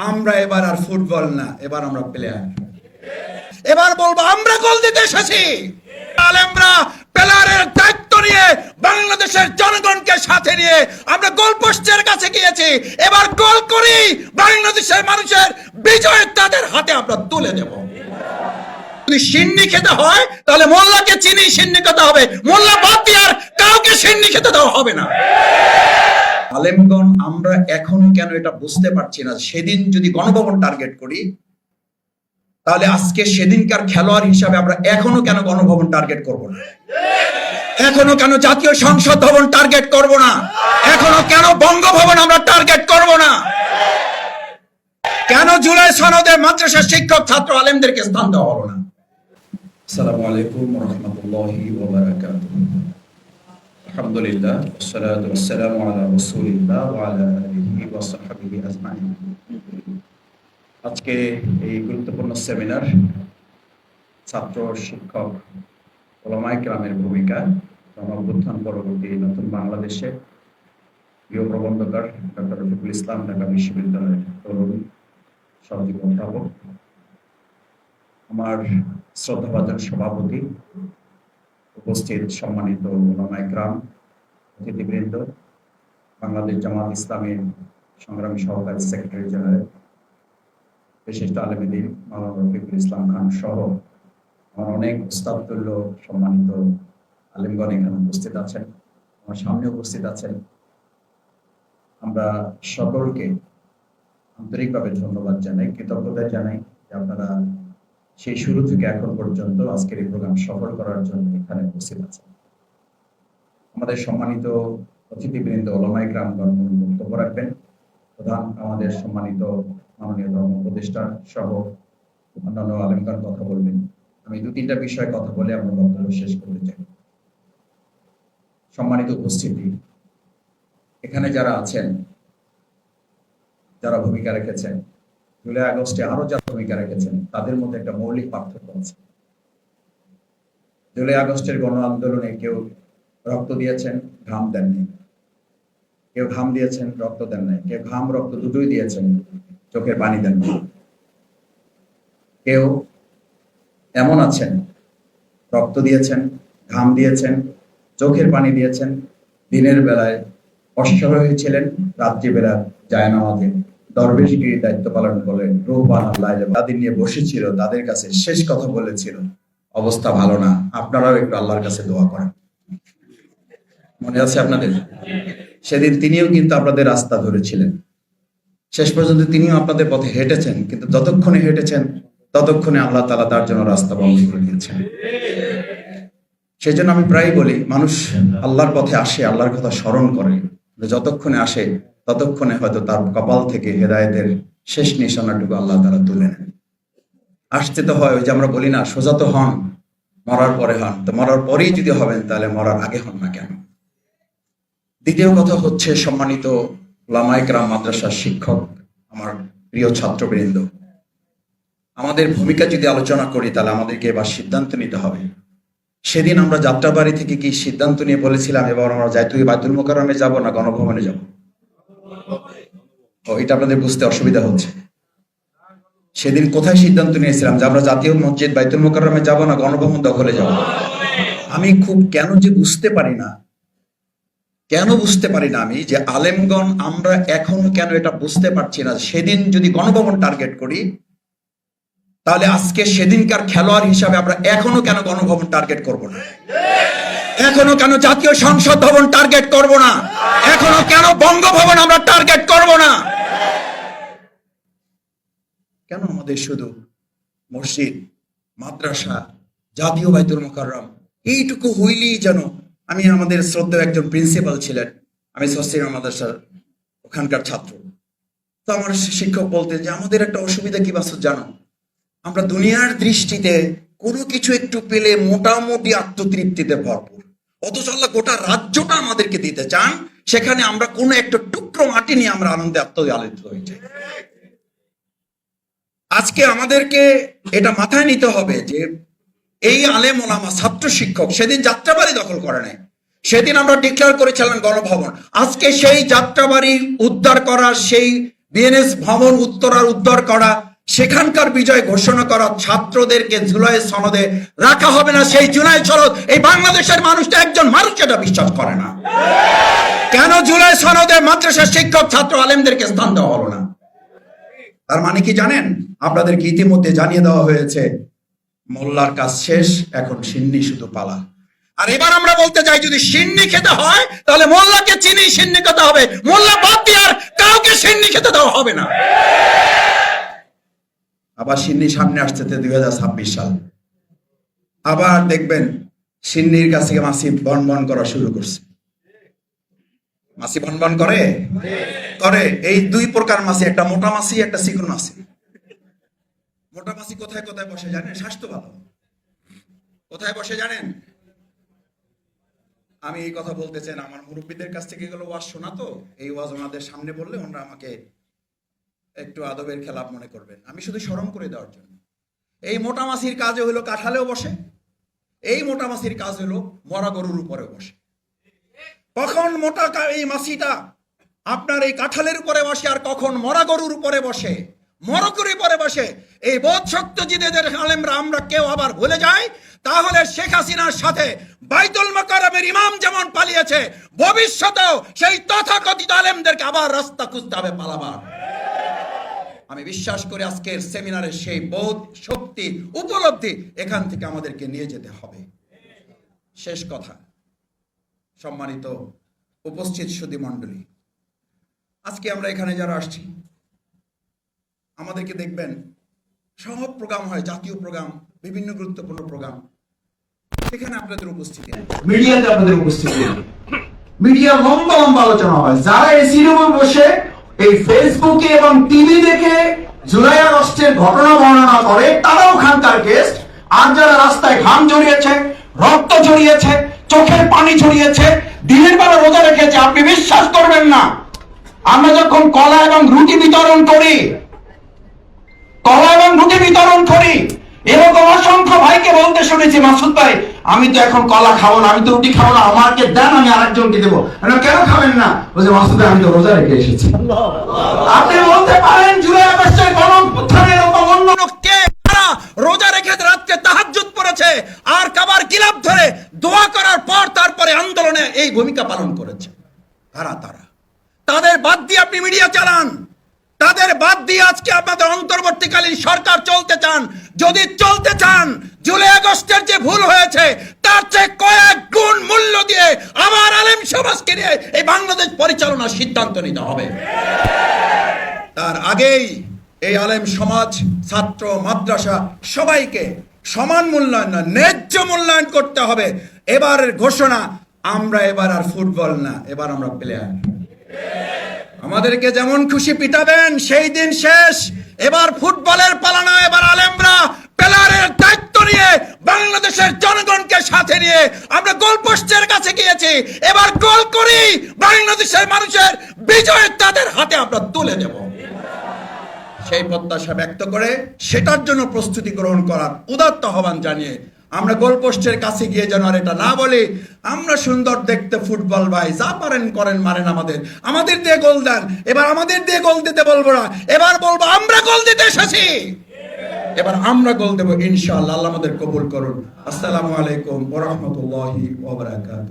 আমরা এবার আর ফুটবল না, এবার আমরা প্লেয়ার। এবার বলবো আমরা গোল দিতে এসেছি। আলেমরা প্লেয়ারের দায়িত্ব নিয়ে বাংলাদেশের জনগণকে সাথে নিয়ে আমরা গোল পোস্টের কাছে গিয়েছি। এবার গোল করি, বাংলাদেশের মানুষের বিজয় তাদের হাতে আমরা তুলে দেব। যদি সিন্নি খেতে হয় তাহলে মোল্লাকে চিনি সিন্নি খেতে হবে, মোল্লা বাদ দিয়ে আর কাউকে সিন্নি খেতে দেওয়া হবে না। আলেমগণ আমরা এখন কেন এটা বুঝতে পারছি না, সেদিন যদি গণভবন টার্গেট করি তাহলে আজকে সেদিনকার খেলোয়াড় হিসাবে আমরা এখনো কেন গণভবন টার্গেট করব না? এখনো কেন জাতীয় সংসদ ভবন টার্গেট করব না? এখনো কেন বঙ্গভবন আমরা টার্গেট করব না? কেন জুলাই সনদে মাদ্রাসা শিক্ষক ছাত্র আলেমদেরকে স্থান দেওয়া হলো না? আসসালামু আলাইকুম ওয়া রাহমাতুল্লাহি ওয়া বারাকাতুহু। আলহামদুলিল্লাহ ওয়াসসালাতু ওয়াসসালামু আলা রাসূলিল্লাহ ওয়া আলা আলিহি ওয়া সাহবিহি আজমাইন। আজকে এই গুরুত্বপূর্ণ সেমিনার ছাত্র শিক্ষক ওলামায়ে কেরামের ভূমিকা গণঅভ্যুত্থান পরবর্তী নতুন বাংলাদেশে প্রিয় প্রবন্ধকার ডক্টর রফিকুল ইসলাম ঢাকা বিশ্ববিদ্যালয়ের তরুণ সহযোগী অধ্যাপক, আমার শ্রদ্ধাভাজন সভাপতি, উপস্থিত সম্মানিত ওলামায়ে কেরাম, অতিথিবৃন্দ, বাংলাদেশ জামাত ইসলামীর সংগ্রামী সহকারী সেক্রেটারি জেনারেল, বিশিষ্ট আলেম দ্বীন মাওলানা রফিকুল ইসলাম খান সহ আমার অনেক উস্তাদতুল্য সম্মানিত আলেমগণ এখানে উপস্থিত আছেন, আমার সামনে উপস্থিত আছেন। আমরা সকলকে আন্তরিকভাবে ধন্যবাদ জানাই, কৃতজ্ঞতা জানাই যে আপনারা সেই শুরু থেকে এখন পর্যন্ত আজকের এই প্রোগ্রাম সফল করার জন্য এখানে উপস্থিত আছেন। আমাদের সম্মানিত অতিথিবৃন্দ ওলামায়ে কেরামগণ বক্তব্য রাখবেন। প্রধান আমাদের সম্মানিত মাননীয় ধর্ম উপদেষ্টা সহ অন্যান্য আলেমগণ কথা বলবেন। আমি দু তিনটা বিষয়ে কথা বলে আমার বক্তব্য শেষ করতে চাই। সম্মানিত উপস্থিতি, এখানে যারা আছেন, যারা ভূমিকা রেখেছেন, জুলাই আগস্টে আরো যারা ভূমিকা রেখেছেন, তাদের মধ্যে একটা মৌলিক পার্থক্য আছে। জুলাই আগস্টের গণ আন্দোলনে কেউ রক্ত দিয়েছেন, ঘাম দেননি। কেউ ঘাম দিয়েছেন, রক্ত দেন নাই। কেউ ঘাম রক্ত দুটোই দিয়েছেন, চোখের পানি দেন নাই। কেউ এমন আছেন, রক্ত দিয়েছেন, ঘাম দিয়েছেন, চোখের পানি দিয়েছেন, দিনের বেলায় অসহায় ছিলেন, রাত্রিবেলা জায়নামাজে দরবেশগিরির দায়িত্ব পালন করলেন, রূহবান আল্লাহ তাদের নিয়ে বসেছিল, তাদের কাছে শেষ কথা বলেছিল, অবস্থা ভালো না, আপনারাও একটু আল্লাহর কাছে দোয়া করেন। মনে আছে আপনাদের? সেদিন তিনিও কিন্তু আপনাদের রাস্তা ধরেছিলেন, শেষ পর্যন্ত তিনিও আপনাদের পথে হেঁটেছেন, কিন্তু যতক্ষণে হেঁটেছেন ততক্ষণে আল্লাহ তাআলা তার জন্য রাস্তা বন্ধ করে দিয়েছেন। সেই জন্য আমি প্রায় বলি, মানুষ আল্লাহর পথে আসে, আল্লাহর কথা স্মরণ করে, যতক্ষণে আসে ততক্ষণে হয়তো তার কপাল থেকে হেদায়েতের শেষ নিশানাটুকু আল্লাহ তাআলা তুলে নেন। আসতে তো হয়, ওই যে আমরা বলি না, সোজা তো হন, মরার পরে হন। তো মরার পরেই যদি হবেন তাহলে মরার আগে হন না কেন? দ্বিতীয় কথা হচ্ছে, সম্মানিত ওলামায়ে কেরাম, মাদ্রাসার শিক্ষক, আমার প্রিয় ছাত্রবৃন্দ, আমাদের ভূমিকা যদি আলোচনা করি তাহলে আমাদেরকে এবার সিদ্ধান্ত নিতে হবে। সেদিন আমরা যাত্রাবাড়ি থেকে কি সিদ্ধান্ত নিয়ে বলেছিলাম এবার আমরা বাইতুল মোকাররমে যাব না গণভবনে যাব? এটা আপনাদের বুঝতে অসুবিধা হচ্ছে। সেদিন কোথায় সিদ্ধান্ত নিয়েছিলাম যে আমরা জাতীয় মসজিদ বাইতুল মোকাররমে যাব না গণভবন দখলে যাব? আমি খুব কেন বুঝতে পারি না আমি যে আলেমগণ আমরা এখনো কেন এটা বুঝতে পারছি না, সেদিন যদি গণভবন টার্গেট করি তাহলে আজকে সেদিনকার খেলোয়াড় হিসাবে আমরা এখনো কেন গণভবন টার্গেট করব না? এখনো কেন জাতীয় সংসদ ভবন টার্গেট করব না? এখনো কেন বঙ্গভবন আমরা টার্গেট করব না? কেন আমাদের শুধু মসজিদ, মাদ্রাসা, জাতীয় বাইতুল মোকাররম এইটুকু হইলেই যেন, আমি আমাদের শ্রদ্ধেয় একজন প্রিন্সিপাল ছিলেন, আমি সস্তিনা মাদ্রাসার ওখানকার ছাত্র, তো আমার শিক্ষক বলতেন যে আমাদের একটা অসুবিধা কি বাসু জানো, আমরা দুনিয়ার দৃষ্টিতে কোনো কিছু একটু পেলে মোটামুটি আত্মতৃপ্তিতে ভরপুর, অথচ আল্লাহ গোটা রাজ্যটা আমাদেরকে দিতে চান, সেখানে আমরা কোনো একটা টুকরো মাটি নিয়ে আমরা আনন্দে আত্মআলিত হয়ে যাই। আজকে আমাদেরকে এটা মাথায় নিতে হবে যে এই আলেম ওলামা ছাত্র শিক্ষক সেদিন যাত্রাবাড়ি দখল করে নাই, সেদিন আমরা ডিক্লেয়ার করেছিলাম গণভবন। আজকে সেই যাত্রাবাড়ি উদ্ধার করার, সেই বিএনএস ভবন উত্তরার উদ্ধার করা, সেখানকার বিজয় ঘোষণা করা, ছাত্রদেরকে জুলাই সনদে রাখা হবে না, সেই জুলাই সনদ এই বাংলাদেশের মানুষটা একজন মানুষ এটা বিশ্বাস করে না। কেন জুলাই সনদে মাদ্রাসার শিক্ষক ছাত্র আলেমদেরকে স্থান দেওয়া হলো না? তার মানে কি জানেন? আপনাদেরকে ইতিমধ্যে জানিয়ে দেওয়া হয়েছে মোল্লার কাজ শেষ, এখন সিন্নি শুধু পালা। আর এবার আমরা বলতে চাই, যদি সিন্নি খেতে হয় তাহলে মোল্লাকে চিনি সিন্নি খেতে হবে, মোল্লা বাদ দিয়ে আর কাউকে সিন্নি খেতে দেওয়া হবে না। আবার সিন্নি সামনে আসছে 2026 সাল, আবার দেখবেন সিন্নির কাছে মাসি বনবন করা শুরু করছে। মাসি বনবন করে করে এই দুই প্রকার মাসি, একটা মোটা মাসি, একটা চিকন মাসি। মোটা মাসি কোথায় কোথায় বসে জানেন? স্বাস্থ্য ভালো কোথায় বসে জানেন? আমি এই কথা বলতে চাই না, আমার মুরব্বীদের কাছ থেকে এগুলো ওয়াজ শোনা, তো এই ওয়াজ ওনাদের সামনে বললে ওনারা আমাকে একটু আদবের খেলাপ মনে করবেন। আমি শুধু স্মরণ করে দেওয়ার জন্য। এই মোটা মাছির কাজে হলো কাঁঠালেও বসে, এই মোটা মাছির কাজ হলো মরা গরুর উপরে বসে। কখন মোটা এই মাছিটা আপনার এই কাঁঠালের উপরে বসে আর কখন মরা গরুর উপরে বসে, মরকুরি পরে বসে, এই বোধ শক্তিদের আলেমরা আমরা কেউ আবার ভুলে যাই, তাহলে শেখ হাসিনার সাথে বাইতুল মোকাররমের ইমাম যেমন পালিয়েছে, ভবিষ্যতেও সেই তথাকথিত আলেমদেরকে আবার রাস্তা খুঁজতে হবে পালাবার। আমি বিশ্বাস করি আজকের সেমিনারে সেই বোধ শক্তি উপলব্ধি এখান থেকে আমাদেরকে নিয়ে যেতে হবে। শেষ কথা, সম্মানিত উপস্থিত সুধী মণ্ডলী, আজকে আমরা এখানে যারা আসছি, আমাদেরকে দেখবেন সব প্রোগ্রাম হয়, জাতীয় প্রোগ্রাম, বিভিন্ন গুরুত্বপূর্ণ প্রোগ্রাম, সেখানে আপনাদের উপস্থিতি, মিডিয়াতে আপনাদের উপস্থিতি, মিডিয়া লম্বা লম্বা আলোচনা হয়। যারা এসি রুমে বসে এই ফেসবুকে এবং টিভি দেখে জুলাই আগস্টের ঘটনা বর্ণনা করে, তারাও খানকার গেস্ট। আর যারা রাস্তায় ঘাম ঝরিয়েছে, রক্ত ঝরিয়েছে, চোখের পানি ঝরিয়েছে, দিনের বেলা রোজা রেখেছে, আপনি বিশ্বাস করবেন না, আমরা যখন কলা এবং রুটি বিতরণ করি, এরকম অসংখ্য ভাইকে বলতে শুনেছি, মাসুদ ভাই আমি তো এখন কলা খাবো না, আমি তো রুটি খাবো না, আমাকে দেন, আমি আরেকজনকে দেবো। কেন খাবেন না? বলছে মাসুদ ভাই আমি তো রোজা রেখে এসেছি। আপনি বলতে পারেন জুলাই আগস্টের গণঅভ্যুত্থানের এরকম অন্য কে রোজা রেখে রাত্রে তাহাজ্জুদ পড়েছে আর কাবার গিলাফ ধরে দোয়া করার পর তারপরে আন্দোলনে এই ভূমিকা পালন করেছে? তারা তাদের বাদ দিয়ে আপনি মিডিয়া চালান, তাদের বাদ দিয়ে আজকে আপনাদের অন্তর্বর্তীকালীন সরকার চলতে চান। যদি চলতে চান, জুলাই আগস্টের যে ভুল হয়েছে তার চেয়ে কয়েক গুণ মূল্য দিয়ে আবার আলেম সমাজকে নিয়ে এই বাংলাদেশ পরিচালনার সিদ্ধান্ত নিতে হবে। তার আগেই এই আলেম সমাজ, ছাত্র, মাদ্রাসা সবাইকে সমান মূল্যায়ন না, ন্যায্য মূল্যায়ন করতে হবে। এবারের ঘোষণা, আমরা এবার আর ফুটবল না, এবার আমরা প্লেয়ার। আমাদেরকে যেমন খুশি পিটাবেন, সেই দিন শেষ। এবার ফুটবলের পালা না, এবার আলেমরা প্লেয়ারের দায়িত্ব নিয়ে বাংলাদেশের জনগণকে সাথে নিয়ে আমরা গোলপোস্টের কাছে গিয়েছি, এবার গোল করি, বাংলাদেশের মানুষের বিজয় তাদের হাতে আমরা তুলে দেব। সেই প্রত্যাশা ব্যক্ত করে সেটার জন্য প্রস্তুতি গ্রহণ করার উদাত্ত আহ্বান জানিয়ে আমরা গোলপোস্টের কাছে গিয়ে যেন আর এটা না বলি আমরা সুন্দর দেখতে ফুটবল ভাই, যা পারেন করেন, মারেন আমাদের দিয়ে গোল দেন। এবার আমাদের দিয়ে গোল দিতে বলবো না, এবার বলবো আমরা গোল দিতে এসেছি, এবার আমরা গোল দেবো ইনশাআল্লাহ। আল্লাহ আমাদের কবুল করুন। আসসালামু আলাইকুম ওয়া রাহমাতুল্লাহি ওয়া বারাকাতুহু।